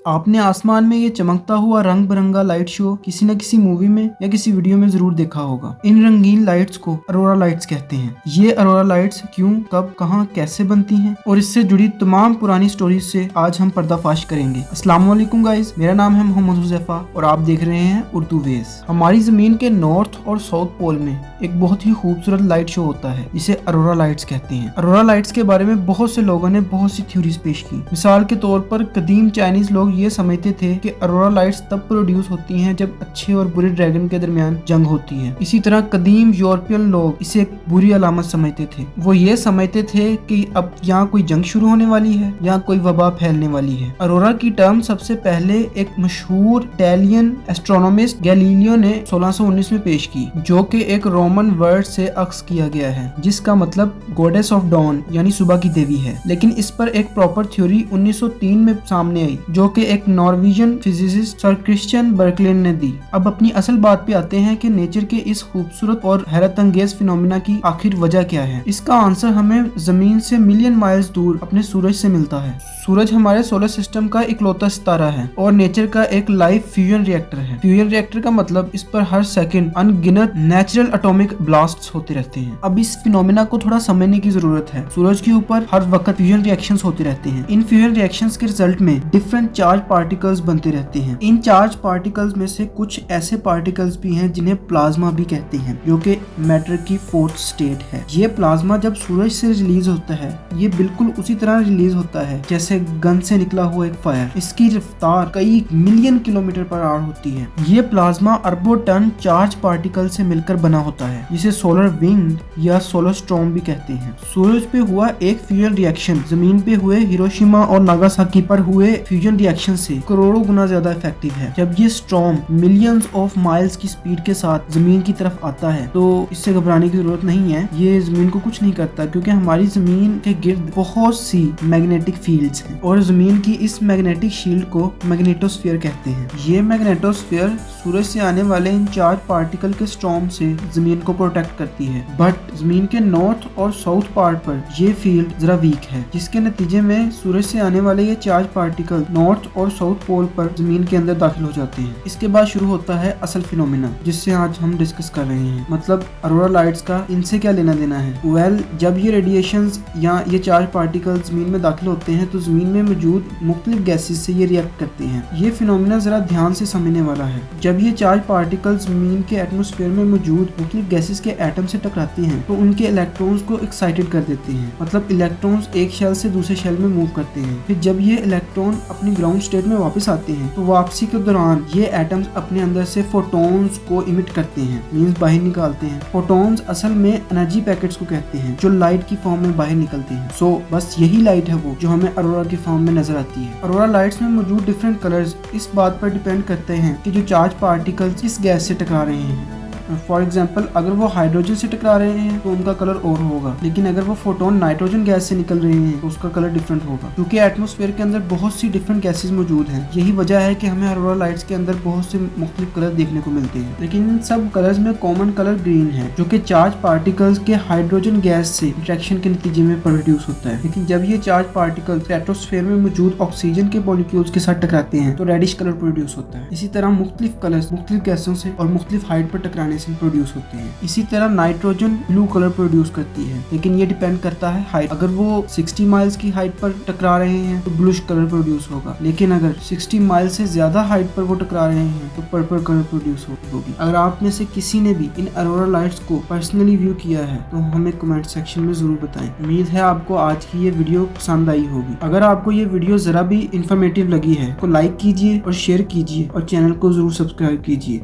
आपने आसमान में ये चमकता हुआ रंग बिरंगा लाइट शो किसी न किसी मूवी में या किसी वीडियो में जरूर देखा होगा। इन रंगीन लाइट्स को अरोरा लाइट्स कहते हैं। ये अरोरा लाइट्स क्यों, कब, कहां, कैसे बनती हैं और इससे जुड़ी तमाम पुरानी स्टोरीज से आज हम पर्दाफाश करेंगे। अस्सलाम वालेकुम गाइस, मेरा नाम है मोहम्मद हुज़ैफा और आप देख रहे हैं उर्दू वेज। हमारी जमीन के नॉर्थ और साउथ पोल में एक बहुत ही खूबसूरत लाइट शो होता है जिसे अरोरा लाइट्स कहते हैं। अरोरा लाइट्स के बारे में बहुत से लोगों ने बहुत सी थ्योरीज पेश की। मिसाल के तौर पर कदीम चाइनीज लोग ये समझते थे कि अरोरा लाइट्स तब प्रोड्यूस होती हैं जब अच्छे और बुरे ड्रैगन के दरमियान जंग होती है। इसी तरह कदीम यूरोपियन लोग इसे एक बुरी अलामत समझते थे। वो ये समझते थे कि अब यहाँ कोई जंग शुरू होने वाली है या कोई वबा फैलने वाली है। अरोरा की टर्म सबसे पहले एक मशहूर इटालियन एस्ट्रोनॉमिस्ट गैलीलियो ने 1619 में पेश की, जो कि एक रोमन वर्ड से अक्स किया गया है जिसका मतलब गॉडेस ऑफ डॉन यानी सुबह की देवी है। लेकिन इस पर एक प्रॉपर थ्योरी 1903 में सामने आई जो कि एक नॉर्वेजियन फिजिसिस्ट सर क्रिश्चियन बर्कलेन ने दी। अब अपनी असल बात पे आते हैं कि नेचर के इस खूबसूरत और हैरत अंगेज फिनोमिना की आखिर वजह क्या है। इसका आंसर हमें जमीन से मिलियन माइल्स दूर अपने सूरज से मिलता है। सूरज हमारे सोलर सिस्टम का इकलौता सितारा है और नेचर का एक लाइव फ्यूजन रिएक्टर है। फ्यूजन रिएक्टर का मतलब इस पर हर सेकंड अनगिनत नेचुरल एटॉमिक ब्लास्ट्स होते रहते हैं। अब इस फिनोमिना को थोड़ा समझने की जरूरत है। सूरज के ऊपर हर वक्त फ्यूजन रिएक्शंस होते रहते हैं। इन फ्यूजन रिएक्शंस के रिजल्ट में डिफरेंट चार्ज पार्टिकल्स बनते रहते हैं। इन चार्ज पार्टिकल्स में से कुछ ऐसे पार्टिकल्स भी हैं जिन्हें प्लाज्मा भी कहते हैं, जो कि मैटर की फोर्थ स्टेट है। ये प्लाज्मा जब सूरज से रिलीज होता है ये बिल्कुल उसी तरह रिलीज होता है जैसे गन से निकला हुआ एक फायर। इसकी रफ्तार कई मिलियन किलोमीटर पर आवर होती है। ये प्लाज्मा अरबों टन चार्ज पार्टिकल से मिलकर बना होता है, जिसे सोलर विंड या सोलर स्टॉर्म भी कहते हैं। सूरज पे हुआ एक फ्यूजन रिएक्शन जमीन पे हुए हिरोशिमा और नागासाकी पर हुए फ्यूजन रिएक्शन से करोड़ों गुना ज्यादा इफेक्टिव है। जब ये स्टॉर्म मिलियंस ऑफ माइल्स की स्पीड के साथ जमीन की तरफ आता है तो इससे घबराने की जरूरत नहीं है। ये जमीन को कुछ नहीं करता क्योंकि हमारी जमीन के गिर्द बहुत सी मैग्नेटिक फील्ड्स हैं और जमीन की इस मैग्नेटिक शील्ड को मैग्नेटोस्फीयर कहते हैं। ये मैग्नेटोस्फीयर सूरज से आने वाले इन चार्ज पार्टिकल के स्टॉर्म से जमीन को प्रोटेक्ट करती है। बट जमीन के नॉर्थ और साउथ पार्ट पर ये फील्ड जरा वीक है, जिसके नतीजे में सूरज से आने वाले ये चार्ज पार्टिकल नॉर्थ और साउथ पोल पर जमीन के अंदर दाखिल हो जाते हैं। इसके बाद शुरू होता है असल फिनोमिना जिससे आज हम डिस्कस कर रहे हैं, मतलब अरोरा लाइट्स का इनसे क्या लेना देना है। जब ये रेडिएशंस या ये चार्ज पार्टिकल जमीन में दाखिल होते हैं तो जमीन में मौजूद मुख्तलिफ गैसेस से ये रिएक्ट करते हैं। ये फिनोमिना जरा ध्यान से समझने वाला है। जब ये चार्ज पार्टिकल जमीन के एटमॉस्फेयर में मौजूद मुख्तलिफ गैसेस के एटम से टकराते हैं तो उनके इलेक्ट्रॉन्स को एक्साइटेड कर देते हैं, मतलब इलेक्ट्रॉन्स एक शेल से दूसरे शेल में मूव करते हैं। फिर जब ये इलेक्ट्रॉन अपनी ग्राउंड स्टेट में वापस आते हैं तो वापसी के दौरान ये एटम्स अपने अंदर से फोटॉन्स को इमिट करते हैं, मींस बाहर निकालते हैं। फोटॉन्स असल में एनर्जी पैकेट्स को कहते हैं जो लाइट की फॉर्म में बाहर निकलते हैं। बस यही लाइट है वो जो हमें अरोरा की फॉर्म में नजर आती है। अरोरा लाइट्स में मौजूद डिफरेंट कलर्स इस बात पर डिपेंड करते हैं कि जो चार्ज पार्टिकल्स इस गैस से टकरा रहे हैं। फॉर एग्जाम्पल अगर वो हाइड्रोजन से टकरा रहे हैं तो उनका कलर और होगा, लेकिन अगर वो फोटोन नाइट्रोजन गैस से निकल रहे हैं तो उसका कलर डिफरेंट होगा, क्योंकि एटमॉस्फेयर के अंदर बहुत सी डिफरेंट गैसेस मौजूद हैं। यही वजह है कि हमें अरोरा लाइट्स के अंदर बहुत से मुख्तलिफ कलर देखने को मिलते हैं। लेकिन इन सब कलर्स में कॉमन कलर ग्रीन है, जो कि चार्ज पार्टिकल्स के हाइड्रोजन गैस से इंट्रैक्शन के नतीजे में प्रोड्यूस होता है। लेकिन जब ये चार्ज पार्टिकल्स एटमॉस्फेयर में मौजूद ऑक्सीजन के मॉलिक्यूल्स के साथ टकराते हैं तो रेडिश कलर प्रोड्यूस होता है। इसी तरह मुख्तलिफ कलर्स मुख्तलिफ गैसों से और मुख्तलिफ हाइट पर टकराने से प्रोड्यूस होते हैं। इसी तरह नाइट्रोजन ब्लू कलर प्रोड्यूस करती है, लेकिन ये डिपेंड करता है हाइट। अगर वो 60 माइल्स की हाइट पर टकरा रहे हैं तो ब्लूइश कलर प्रोड्यूस होगा, लेकिन अगर 60 माइल से ज्यादा हाइट पर वो टकरा रहे हैं तो पर्पल कलर प्रोड्यूस होगी। अगर आप में से किसी ने भी इन अरोरा लाइट्स को पर्सनली व्यू किया है तो हमें कमेंट सेक्शन में जरूर बताएं। उम्मीद है आपको आज की ये वीडियो पसंद आई होगी। अगर आपको ये वीडियो जरा भी इंफॉर्मेटिव लगी है तो लाइक कीजिए और शेयर कीजिए और चैनल को जरूर सब्सक्राइब कीजिए।